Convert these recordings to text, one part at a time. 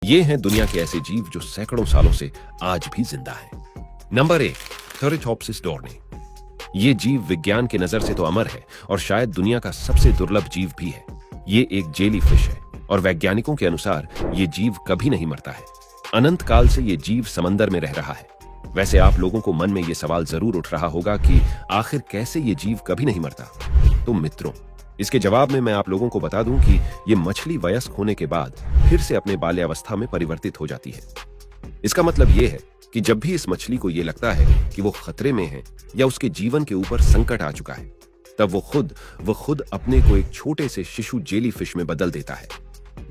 ये हैं दुनिया के ऐसे जीव जो सैकड़ों सालों से आज भी जिंदा हैं। नंबर 1, थेरेटोप्सिस डोर्नी। ये जीव विज्ञान के नजर से तो अमर है और शायद दुनिया का सबसे दुर्लभ जीव भी है। ये एक जेली फिश है और वैज्ञानिकों के अनुसार ये जीव कभी नहीं मरता है। अनंत काल से ये जीव समंदर में रह रहा है। वैसे आप लोगों को मन में ये सवाल जरूर उठ रहा होगा कि आखिर कैसे ये जीव कभी नहीं मरता। तो मित्रों, इसके जवाब में मैं आप लोगों को बता दूं कि ये मछली वयस्क होने के बाद फिर से अपने बाल्यावस्था में परिवर्तित हो जाती है। इसका मतलब ये है कि जब भी इस मछली को ये लगता है कि वो खतरे में है या उसके जीवन के ऊपर संकट आ चुका है, तब वो खुद अपने को एक छोटे से शिशु जेली फिश में बदल देता है।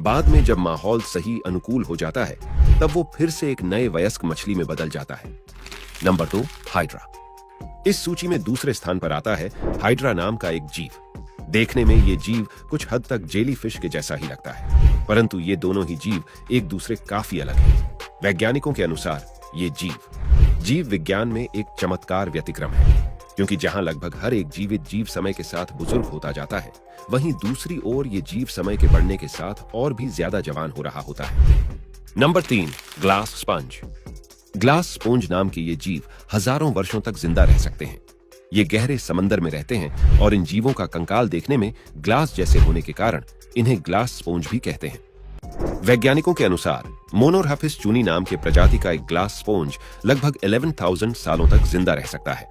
बाद में जब माहौल सही अनुकूल हो जाता है, तब वो फिर से एक नए वयस्क मछली में बदल जाता है। Number 2, hydra. इस सूची में दूसरे स्थान पर आता है हाइड्रा नाम का एक जीव। देखने में ये जीव कुछ हद तक जेली फिश के जैसा ही लगता है, परंतु ये दोनों ही जीव एक दूसरे काफी अलग हैं। वैज्ञानिकों के अनुसार ये जीव विज्ञान में एक चमत्कार व्यतिक्रम है, क्योंकि जहां लगभग हर एक जीवित जीव समय के साथ बुजुर्ग होता जाता है, वहीं दूसरी ओर ये जीव समय के बढ़ने के साथ और भी ज्यादा जवान हो रहा होता है। Number 3, glass sponge. Glass sponge नाम के ये जीव हजारों वर्षों तक जिंदा रह सकते हैं। ये गहरे समंदर में रहते हैं और इन जीवों का कंकाल देखने में ग्लास जैसे होने के कारण इन्हें ग्लास स्पंज भी कहते हैं। वैज्ञानिकों के अनुसार मोनोरहाफिस चूनी नाम के प्रजाति का एक ग्लास स्पंज लगभग 11,000 सालों तक जिंदा रह सकता है।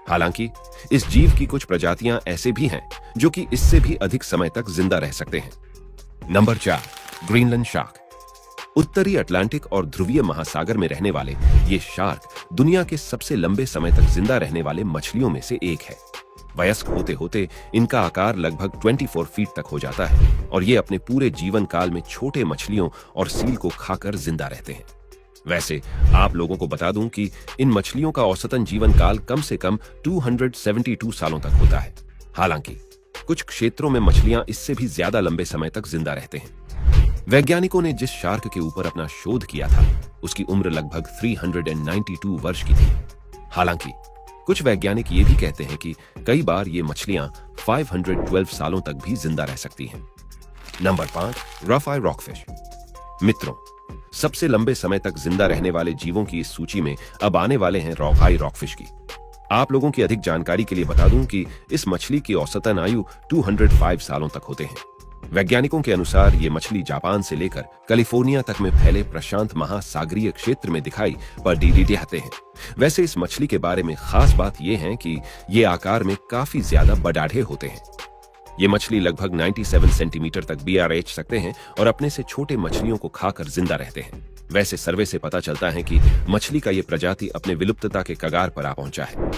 हालांकि इस जीव की कुछ प्रजातियां ऐसे भी हैं जो कि इससे भी अधिक समय तक जिंदा रह सकते हैं। Number 4, Greenland shark. उत्तरी अटलांटिक और ध्रुवीय महासागर में रहने वाले ये शार्क दुनिया के सबसे लंबे समय तक जिंदा रहने वाले मछलियों में से एक है। वयस्क होते होते इनका आकार लगभग 24 फीट तक हो जाता है और ये अपने पूरे जीवन काल में छोटे मछलियों और सील को खाकर जिंदा रहते हैं। वैसे आप लोगों को बता दूं कि इन मछलियों का औसतन जीवन काल कम से कम 272 सालों तक होता है। हालांकि कुछ क्षेत्रों में मछलियां इससे भी ज्यादा लंबे समय तक जिंदा रहते हैं। वैज्ञानिकों ने जिस शार्क के ऊपर अपना शोध किया था, उसकी उम्र लगभग 392 वर्ष की थी। हालांकि कुछ वैज्ञानिक ये भी कहते हैं कि कई बार ये मछलियां 512 सालों तक भी जिंदा रह सकती हैं। नंबर 5, रफ आई रॉकफिश। मित्रों, सबसे लंबे समय तक जिंदा रहने वाले जीवों की इस सूची में अब आने वाले हैं रफ आई रॉकफिश की। आप लोगों की अधिक जानकारी के लिए बता दूं कि इस मछली की औसतन आयु 205 सालों तक होते हैं। वैज्ञानिकों के अनुसार ये मछली जापान से लेकर कैलिफोर्निया तक में फैले प्रशांत महासागरीय क्षेत्र में दिखाई देते हैं। वैसे इस मछली के बारे में खास बात यह है कि ये आकार में काफी ज्यादा बड़ाढ़े होते हैं। ये मछली लगभग 97 सेंटीमीटर तक BRH सकते हैं और अपने से छोटे मछलियों को खाकर जिंदा रहते हैं। वैसे सर्वे से पता चलता है कि मछली का ये प्रजाति अपने विलुप्तता के कगार पर आ पहुंचा है।